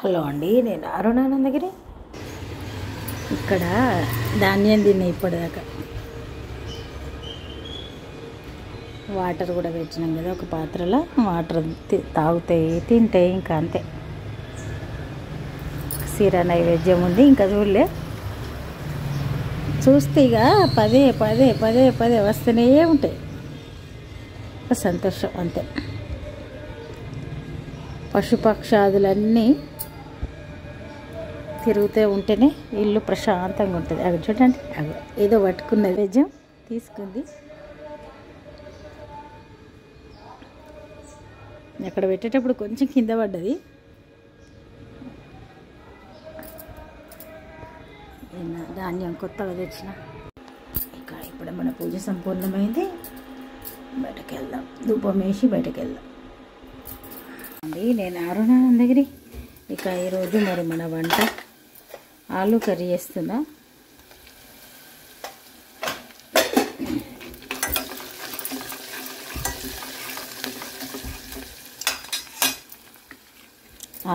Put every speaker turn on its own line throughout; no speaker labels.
Hello అండి, నేను అరుణానందగిరి. ఇక్కడ ధాన్యం తిన్నా ఇప్పటిదాకా. వాటర్ కూడా పెట్టినాం కదా ఒక పాత్రలో. వాటర్ తాగుతాయి, తింటాయి, ఇంకా అంతే. సీరా నైవేద్యం ఉంది, ఇంకా చూడలే. చూస్తే ఇక పదే పదే పదే పదే వస్తూనే ఉంటాయి. సంతోషం అంతే. పశుపక్షాదులన్నీ తిరుగుతూ ఉంటేనే ఇల్లు ప్రశాంతంగా ఉంటుంది. అవి చూడండి, అవి ఏదో పట్టుకున్నది, నైవేద్యం తీసుకుంది. అక్కడ పెట్టేటప్పుడు కొంచెం కింద పడ్డది. ధాన్యం కొత్తగా తెచ్చిన. ఇంకా ఇప్పుడు మన పూజ సంపూర్ణమైంది. బయటకు వెళ్దాం, ధూపం వేసి బయటకు వెళ్దాం అండి. నేను అరుణానందగిరి. ఇక ఈరోజు మరి మన వంట ఆలు కర్రీ చేస్తున్నా.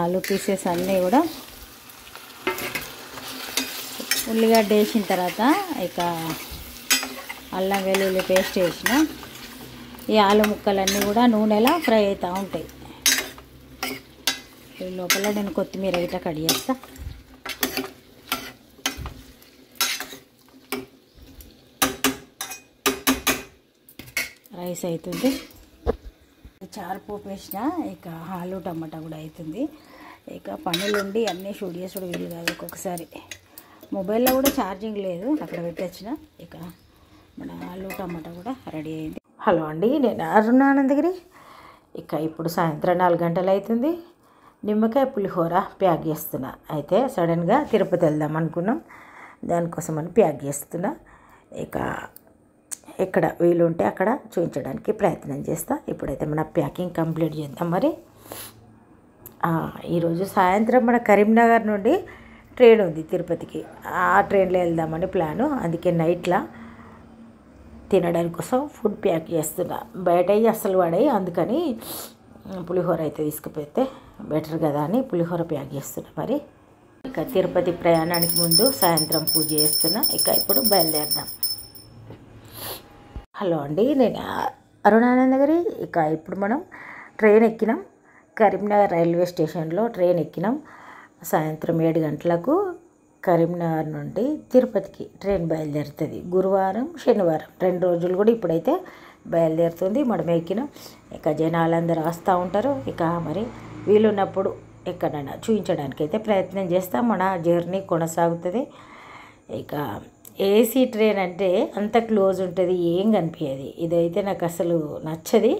ఆలు పీసెస్ అన్నీ కూడా ఉల్లిగడ్డ వేసిన తర్వాత ఇక అల్లం వెల్లుల్లి పేస్ట్ వేసిన. ఈ ఆలు ముక్కలన్నీ కూడా నూనెలా ఫ్రై అవుతూ ఉంటాయి. ఈ లోపల నేను కొత్తిమీర ఇట్లా కట్ చేస్తా. రైస్ అవుతుంది, చారు పోపు వేసిన. ఇక ఆలు టమాటా కూడా అవుతుంది. ఇక పనులుండి అన్నీ షూట్ చేసుడు వీలు కాదు. ఒక్కొక్కసారి మొబైల్లో కూడా ఛార్జింగ్ లేదు, అక్కడ పెట్టొచ్చిన. ఇక మన ఆలు టమాటా కూడా రెడీ అయింది. హలో అండి, నేను అరుణానందగిరి. ఇక ఇప్పుడు సాయంత్రం 4 గంటలు అవుతుంది. నిమ్మకాయ పులిహోర ప్యాక్ చేస్తున్నా. అయితే సడన్గా తిరుపతి వెళ్దాం అనుకున్నాం, దానికోసం అని ప్యాక్ చేస్తున్నా. ఇక ఎక్కడ వీలుంటే అక్కడ చూపించడానికి ప్రయత్నం చేస్తా. ఇప్పుడైతే మన ప్యాకింగ్ కంప్లీట్ చేద్దాం. మరి ఈరోజు సాయంత్రం మన కరీంనగర్ నుండి ట్రైన్ ఉంది తిరుపతికి. ఆ ట్రైన్లో వెళ్దామని ప్లాను. అందుకే నైట్లో తినడానికి కోసం ఫుడ్ ప్యాక్ చేస్తున్నా. బయట అస్సలు పడాయి, అందుకని పులిహోర అయితే తీసుకుపోతే బెటర్ కదా అని పులిహోర ప్యాక్ చేస్తున్నా. మరి ఇక తిరుపతి ప్రయాణానికి ముందు సాయంత్రం పూజ చేస్తున్నా. ఇక ఇప్పుడు బయలుదేరదాం. హలో అండి, నేను అరుణానందగిరి. ఇక ఇప్పుడు మనం ట్రైన్ ఎక్కినాం. కరీంనగర్ రైల్వే స్టేషన్లో ట్రైన్ ఎక్కినాం. సాయంత్రం 7 గంటలకు కరీంనగర్ నుండి తిరుపతికి ట్రైన్ బయలుదేరుతుంది. గురువారం శనివారం 2 రోజులు కూడా ఇప్పుడైతే బయలుదేరుతుంది. మనం ఎక్కినాం. ఇక జనాలందరూ వస్తూ ఉంటారు. ఇక మరి వీలున్నప్పుడు ఎక్కడైనా చూపించడానికి అయితే ప్రయత్నం చేస్తాం. మన జర్నీ కొనసాగుతుంది. ఇక ఏసీ ట్రైన్ అంటే అంత క్లోజ్ ఉంటుంది, ఏం కనిపించదు. ఇదైతే నాకు అసలు నచ్చది.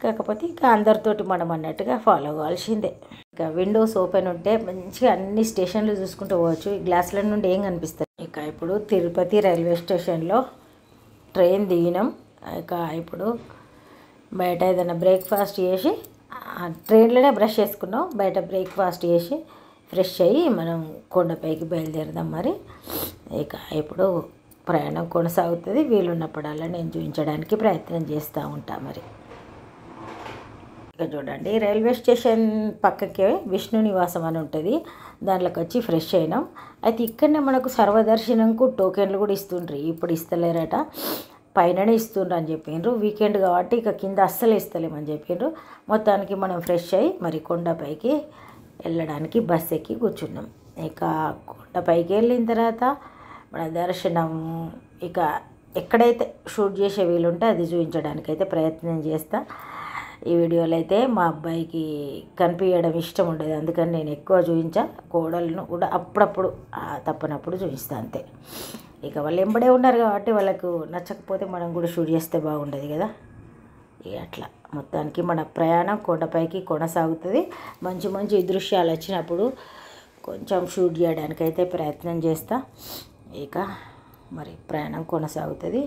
కాకపోతే ఇక అందరితోటి మనం అన్నట్టుగా ఫాలో అవ్వాల్సిందే. ఇక విండోస్ ఓపెన్ ఉంటే మంచిగా అన్ని స్టేషన్లు చూసుకుంటూ పోవచ్చు. ఈ గ్లాసుల నుండి ఏం కనిపిస్తుంది. ఇక ఇప్పుడు తిరుపతి రైల్వే స్టేషన్లో ట్రైన్ దిగినాం. ఇక ఇప్పుడు బయట ఏదైనా బ్రేక్ఫాస్ట్ చేసి, ట్రైన్లోనే బ్రష్ చేసుకున్నాం, బయట బ్రేక్ఫాస్ట్ చేసి ఫ్రెష్ అయ్యి మనం కొండపైకి బయలుదేరదాం. మరి ఇక ఇప్పుడు ప్రయాణం కొనసాగుతుంది. వీలున్నప్పుడల్లా నేను చూపించడానికి ప్రయత్నం చేస్తూ ఉంటా. మరి ఇక చూడండి, రైల్వే స్టేషన్ పక్కకే విష్ణు నివాసం అని ఉంటుంది. దాంట్లోకి వచ్చి ఫ్రెష్ అయినాం. అయితే ఇక్కడనే మనకు సర్వదర్శనంకు టోకెన్లు కూడా ఇస్తుండ్రు. ఇప్పుడు ఇస్తలేరట, పైననే ఇస్తుండ్రు అని చెప్పిండ్రు. వీకెండ్ కాబట్టి ఇక కింద అస్సలు ఇస్తలేమని చెప్పిండ్రు. మొత్తానికి మనం ఫ్రెష్ అయ్యి మరి కొండపైకి వెళ్ళడానికి బస్ ఎక్కి కూర్చున్నాం. ఇక కొండపైకి వెళ్ళిన తర్వాత మన దర్శనం ఇక ఎక్కడైతే షూట్ చేసే వీలుంటే అది చూపించడానికి అయితే ప్రయత్నం చేస్తా. ఈ వీడియోలో అయితే మా అబ్బాయికి కనిపించడం ఇష్టం ఉండదు, అందుకని నేను ఎక్కువ చూపించా. కోడలను కూడా అప్పుడప్పుడు తప్పనప్పుడు చూపిస్తా అంతే. ఇక వాళ్ళు ఎంబడే ఉన్నారు కాబట్టి వాళ్ళకు నచ్చకపోతే మనం కూడా షూట్ చేస్తే బాగుండదు కదా. ఇక అట్లా మొత్తానికి మన ప్రయాణం కొండపైకి కొనసాగుతుంది. మంచి మంచి దృశ్యాలు వచ్చినప్పుడు కొంచెం షూట్ చేయడానికి అయితే ప్రయత్నం చేస్తా. ఇక మరి ప్రయాణం కొనసాగుతుంది.